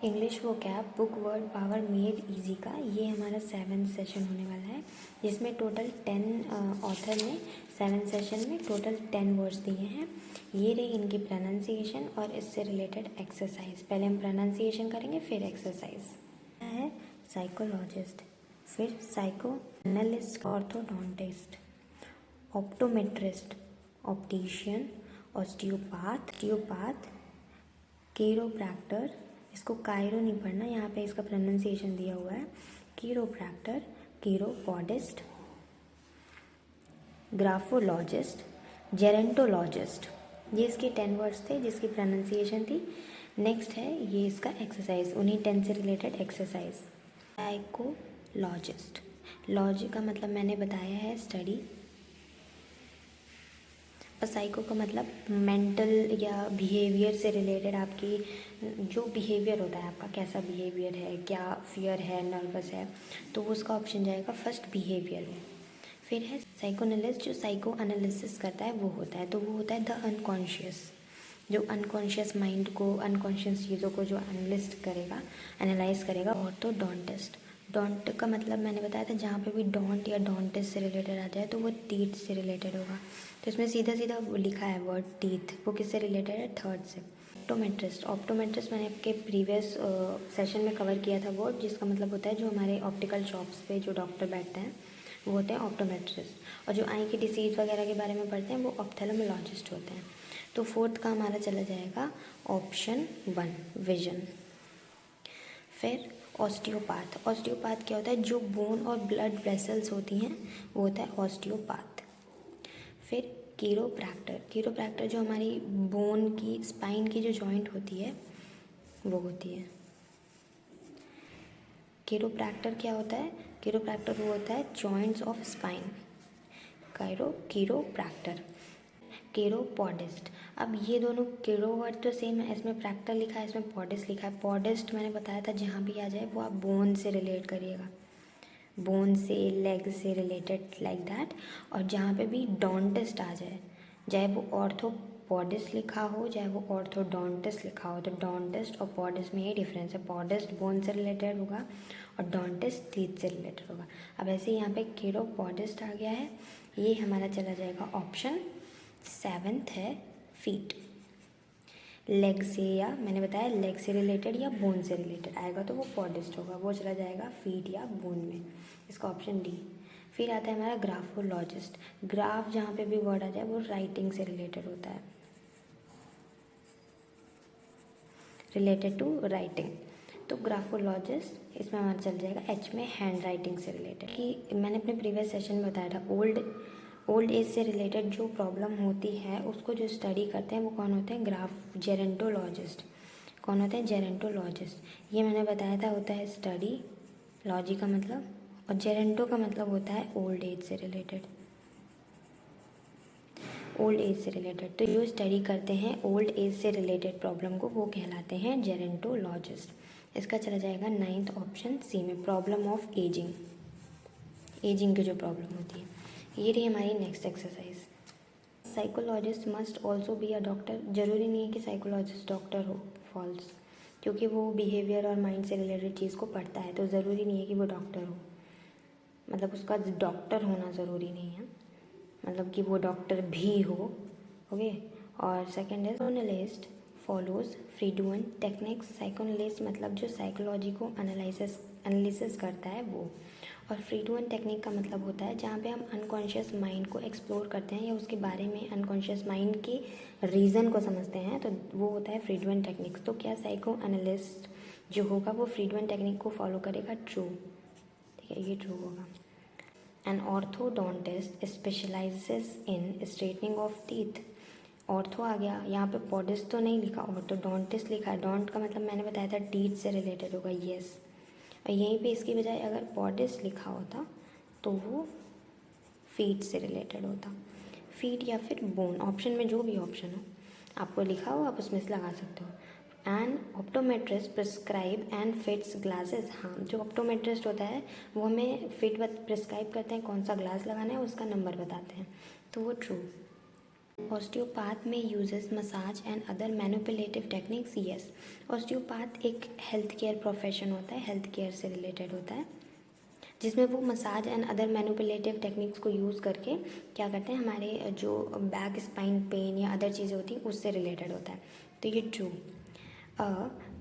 English वो cab book word power made easy का ये हमारा 7th सेशन होने वाला है, जिसमें टोटल 10 ऑथर ने 7 सेशन में टोटल 10 वर्ड्स दिए हैं। ये रही इनकी प्रोनाउंसिएशन और इससे रिलेटेड एक्सरसाइज। पहले हम प्रोनाउंसिएशन करेंगे फिर एक्सरसाइज। है साइकोलॉजिस्ट, फिर psycho analyst, orthodontist, optometrist, optician, osteopath, chiropractor, इसको कायरो नहीं पढ़ना, यहाँ पे इसका प्रोनाउंसिएशन दिया हुआ है, कीरोप्रैक्टर, कीरोपॉडिस्ट, ग्राफोलॉजिस्ट, जेरेंटोलॉजिस्ट। ये इसके 10 वर्ड्स थे जिसकी प्रोनाउंसिएशन थी। नेक्स्ट है ये इसका एक्सरसाइज, उन्हीं 10 से रिलेटेड एक्सरसाइज। साइकोलॉजिस्ट, लॉजी का मतलब मैंने बताया है स्टडी, और साइको का मतलब मेंटल या बिहेवियर से रिलेटेड, आपकी जो बिहेवियर होता है आपका, कैसा बिहेवियर है, क्या फियर है, नर्वस है, तो वो उसका ऑप्शन जाएगा फर्स्ट बिहेवियर में। फिर है साइकोएनालिस्ट, जो साइको एनालिसिस करता है वो होता है, तो वो होता है द अनकॉन्शियस, जो अनकॉन्शियस माइंड को, अनकॉन्शियस चीज़ों को जो एनालिस्ट करेगा, एनालाइज करेगा। ऑर्थोडोंटिस्ट, डोंट का मतलब मैंने बताया था, जहाँ पे भी डोंट या डोंटिस से रिलेटेड आ जाए तो वो टीथ से रिलेटेड होगा, तो इसमें सीधा सीधा लिखा है वर्ड टीथ, वो किससे रिलेटेड है, थर्ड से। ऑप्टोमेट्रिस्ट, ऑप्टोमेट्रिस्ट मैंने आपके प्रीवियस सेशन में कवर किया था वर्ड, जिसका मतलब होता है जो हमारे ऑप्टिकल शॉप्स पे जो डॉक्टर बैठते हैं वो होते हैं ऑप्टोमेट्रिस्ट, और जो आई की डिसीज वगैरह के बारे में पढ़ते हैं वो ऑप्थेल्मोलॉजिस्ट होते हैं। तो फोर्थ का हमारा चला जाएगा ऑप्शन 1 विजन। फिर ऑस्टियोपाथ, ऑस्टियोपाथ क्या होता है, जो बोन और ब्लड वेसल्स होती हैं वो होता है ऑस्टियोपाथ। फिर कीरोप्रैक्टर, कीरोप्रैक्टर जो हमारी बोन की, स्पाइन की जो जॉइंट होती है वो होती है। कीरोप्रैक्टर क्या होता है, कीरोप्रैक्टर वो होता है जॉइंट्स ऑफ स्पाइन। कीरोप्रैक्टर। कीरोपॉडिस्ट, अब ये दोनों कीरो वर्ड तो सेम है, इसमें प्रैक्टर लिखा है, इसमें पॉडिस्ट लिखा है। पॉडिस्ट मैंने बताया था जहाँ भी आ जाए वो आप बोन से रिलेट करिएगा, बोन से, लेग से रिलेटेड लाइक दैट। और जहाँ पे भी डोंटिस्ट आ जाए, चाहे वो ऑर्थोपॉडिस्ट लिखा हो चाहे वो ऑर्थोडोंटिस्ट लिखा हो, तो डोंटिस्ट और पॉडिस्ट में ये डिफरेंस है, पॉडिस्ट बोन से रिलेटेड होगा और डोंटिस्ट टीथ से रिलेटेड होगा। अब ऐसे यहाँ पे कीरोपॉडिस्ट आ गया है, ये हमारा चला जाएगा ऑप्शन 7th है फीट। लेग से, या मैंने बताया लेग से रिलेटेड या बोन से रिलेटेड आएगा तो वो पॉडिस्ट होगा, वो चला जाएगा फीट या बोन में, इसका ऑप्शन डी। फिर आता है हमारा ग्राफोलॉजिस्ट, ग्राफ जहाँ पे भी वर्ड आ जाए वो राइटिंग से रिलेटेड होता है, रिलेटेड टू राइटिंग, तो ग्राफोलॉजिस्ट इसमें हमारा चल जाएगा एच में, हैंड राइटिंग से रिलेटेड। कि मैंने अपने प्रीवियस सेशन में बताया था ओल्ड एज से रिलेटेड जो प्रॉब्लम होती है उसको जो स्टडी करते हैं वो कौन होते हैं, जेरेंटोलॉजिस्ट। कौन होते हैं, जेरेंटोलॉजिस्ट। ये मैंने बताया था होता है स्टडी, लॉजी का मतलब, और जेरेंटो का मतलब होता है ओल्ड एज से रिलेटेड, ओल्ड एज से रिलेटेड। तो जो स्टडी करते हैं ओल्ड एज से रिलेटेड प्रॉब्लम को वो कहलाते हैं जेरेंटोलॉजिस्ट। इसका चला जाएगा 9th ऑप्शन सी में, प्रॉब्लम ऑफ एजिंग, एजिंग की जो प्रॉब्लम होती है। ये रही हमारी next exercise. Psychologist must also be a doctor, ज़रूरी नहीं है कि साइकोलॉजिस्ट डॉक्टर हो, फॉल्स, क्योंकि वो बिहेवियर और माइंड से रिलेटेड चीज़ को पढ़ता है, तो ज़रूरी नहीं है कि वो डॉक्टर हो, मतलब उसका डॉक्टर होना ज़रूरी नहीं है, मतलब कि वो डॉक्टर भी हो। ओके। और सेकेंड है साइकोएनालिस्ट फॉलोज फ्रीडुअन टेक्निक्स, साइकोएनालिस्ट मतलब जो साइकोलॉजी को एनालिसिस करता है वो, और फ्रीडुअन टेक्निक का मतलब होता है जहाँ पे हम अनकॉन्शियस माइंड को एक्सप्लोर करते हैं या उसके बारे में अनकॉन्शियस माइंड के रीज़न को समझते हैं, तो वो होता है फ्रीडुअन टेक्निक्स। तो क्या साइको एनालिस्ट जो होगा वो फ्रीडुअन टेक्निक को फॉलो करेगा, ट्रू, ठीक है, ये ट्रू होगा। An orthodontist specializes in straightening of teeth, ortho आ गया, यहाँ पे पॉडिस्ट तो नहीं लिखा, ऑर्थोडोंटिस्ट लिखा है, डोंट का मतलब मैंने बताया था टीथ से रिलेटेड होगा, येस। और यहीं पे इसकी बजाय अगर पॉडिस्ट लिखा होता तो वो फीट से रिलेटेड होता, फीट या फिर बोन, ऑप्शन में जो भी ऑप्शन हो आपको लिखा हो आप उसमें से लगा सकते हो। N optometrist prescribe and fits glasses, हाँ, जो ऑप्टोमेट्रिस्ट होता है वो हमें फिट प्रिस्क्राइब करते हैं, कौन सा ग्लास लगाना है उसका नंबर बताते हैं, तो वो ट्रू। ऑस्टियोपैथ में uses massage and other manipulative techniques. Yes, osteopath एक हेल्थ केयर प्रोफेशन होता है, हेल्थ केयर से रिलेटेड होता है, जिसमें वो massage and other manipulative techniques को यूज़ करके क्या करते हैं, हमारे जो बैक स्पाइन पेन या अदर चीज़ें होती हैं उससे रिलेटेड होता है। तो ये ट्रू।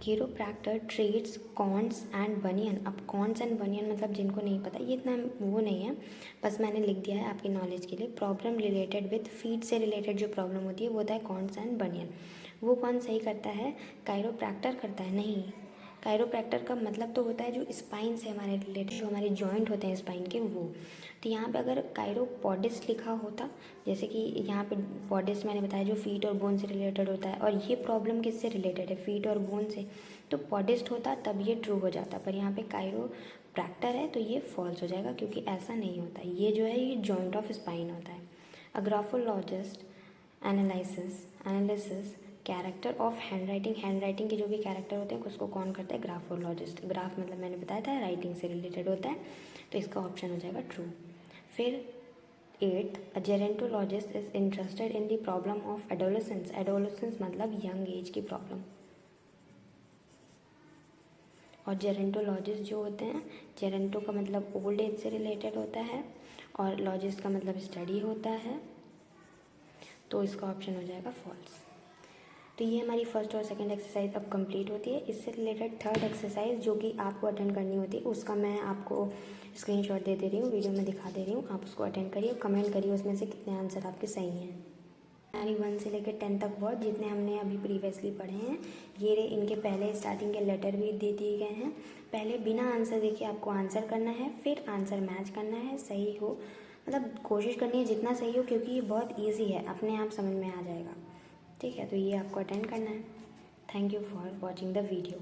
कीरोप्रैक्टर ट्रीट्स कॉर्न्स एंड बनियन। अब कॉर्न्स एंड बनियन मतलब जिनको नहीं पता, ये इतना वो नहीं है, बस मैंने लिख दिया है आपकी नॉलेज के लिए। प्रॉब्लम रिलेटेड विथ फीट से रिलेटेड जो प्रॉब्लम होती है वो होता है कॉर्न्स एंड बनियन। वो कौन सही करता है? कायरोप्रैक्टर करता है? नहीं, कायरोप्रैक्टर का मतलब तो होता है जो स्पाइन से हमारे रिलेटेड, जो हमारे जॉइंट होते हैं स्पाइन के, वो। तो यहाँ पे अगर कायरोपोडिस्ट लिखा होता, जैसे कि यहाँ पे पॉडिस्ट मैंने बताया जो फीट और बोन से रिलेटेड होता है, और ये प्रॉब्लम किससे रिलेटेड है? फीट और बोन से, तो पॉडिस्ट होता तब ये ट्रू हो जाता, पर यहाँ पे कायरोप्रैक्टर है तो ये फॉल्स हो जाएगा, क्योंकि ऐसा नहीं होता। ये जो है ये जॉइंट ऑफ स्पाइन होता है। अ graphologist analysis character of hand writing के जो भी कैरेक्टर होते हैं उसको कौन करता है? ग्राफोलॉजिस्ट। ग्राफ मतलब मैंने बताया था राइटिंग से रिलेटेड होता है, तो इसका ऑप्शन हो जाएगा ट्रू। फिर 8th, a gerontologist is interested in the problem of adolescence. Adolescence मतलब यंग एज की प्रॉब्लम, और जेरेंटोलॉजिस्ट जो होते हैं, जेरेंटो का मतलब ओल्ड एज से रिलेटेड होता है और लॉजिस्ट का मतलब स्टडी होता है, तो इसका ऑप्शन हो जाएगा फॉल्स। तो ये हमारी फर्स्ट और सेकंड एक्सरसाइज अब कंप्लीट होती है। इससे रिलेटेड थर्ड एक्सरसाइज जो कि आपको अटेंड करनी होती है उसका मैं आपको स्क्रीनशॉट दे रही हूँ, वीडियो में दिखा दे रही हूँ, आप उसको अटेंड करिए, कमेंट करिए उसमें से कितने आंसर आपके सही हैं। हमारी 1 से लेकर 10 तक वर्ड जितने हमने अभी प्रीवियसली पढ़े हैं, ये इनके पहले स्टार्टिंग के लेटर भी दे दिए गए हैं। पहले बिना आंसर देखे आपको आंसर करना है, फिर आंसर मैच करना है, सही हो मतलब कोशिश करनी है जितना सही हो, क्योंकि ये बहुत ईजी है, अपने आप समझ में आ जाएगा। ठीक है, तो ये आपको अटेंड करना है। Thank you for watching the video.